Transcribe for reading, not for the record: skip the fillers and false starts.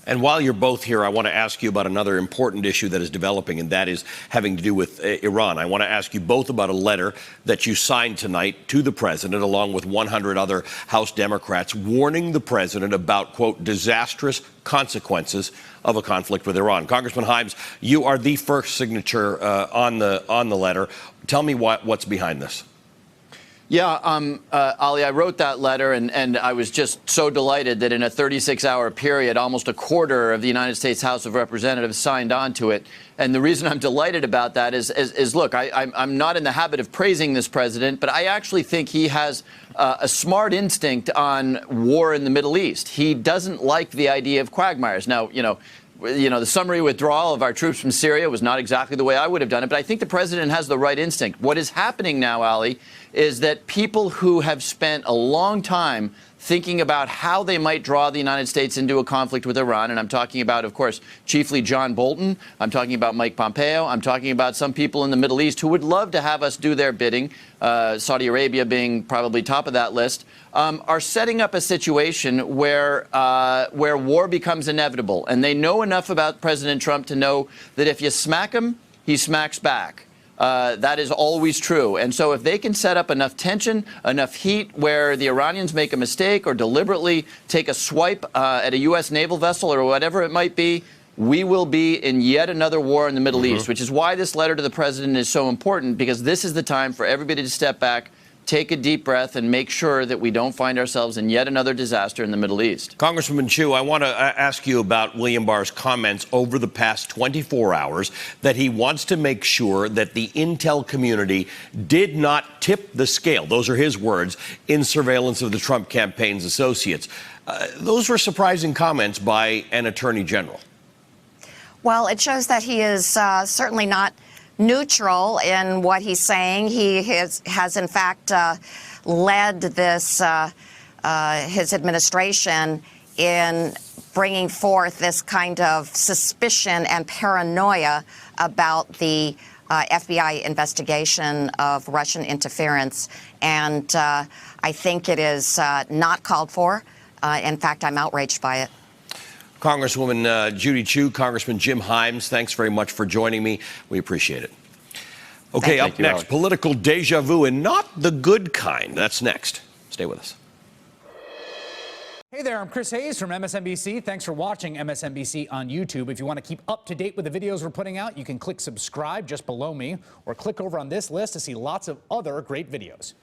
And while you're both here, I want to ask you about another important issue that is developing, and that is having to do with Iran. I want to ask you both about a letter that you signed tonight to the president, along with 100 other House Democrats, warning the president about, quote, disastrous consequences of a conflict with Iran. Congressman Hymes, you are the first signature on the letter. Tell me what's behind this. Yeah, Ali, I wrote that letter, and I was just so delighted that in a 36-hour period, almost a quarter of the United States House of Representatives signed on to it. And the reason I'm delighted about that is look, I'm not in the habit of praising this president, but I actually think he has a smart instinct on war in the Middle East. He doesn't like the idea of quagmires. Now, the summary withdrawal of our troops from Syria was not exactly the way I would have done it, but I think the president has the right instinct. What is happening now, Ali, is that people who have spent a long time thinking about how they might draw the United States into a conflict with Iran, and I'm talking about, of course, chiefly John Bolton, I'm talking about Mike Pompeo, I'm talking about some people in the Middle East who would love to have us do their bidding, Saudi Arabia being probably top of that list, are setting up a situation where war becomes inevitable. And they know enough about President Trump to know that if you smack him, he smacks back. That is always true. And so if they can set up enough tension, enough heat where the Iranians make a mistake or deliberately take a swipe at a U.S. naval vessel or whatever it might be, we will be in yet another war in the Middle East, which is why this letter to the president is so important, because this is the time for everybody to step back, take a deep breath, and make sure that we don't find ourselves in yet another disaster in the Middle East. Congresswoman Chu, I want to ask you about William Barr's comments over the past 24 hours that he wants to make sure that the intel community did not tip the scale, those are his words, in surveillance of the Trump campaign's associates. Those were surprising comments by an attorney general. Well, it shows that he is certainly not neutral in what he's saying. He has in fact, led this, his administration in bringing forth this kind of suspicion and paranoia about the FBI investigation of Russian interference. And I think it is not called for. In fact, I'm outraged by it. Congresswoman Judy Chu, Congressman Jim Hymes, thanks very much for joining me. We appreciate it. Okay, up next, political deja vu, and not the good kind. That's next. Stay with us. Hey there, I'm Chris Hayes from MSNBC. Thanks for watching MSNBC on YouTube. If you want to keep up to date with the videos we're putting out, you can click subscribe just below me, or click over on this list to see lots of other great videos.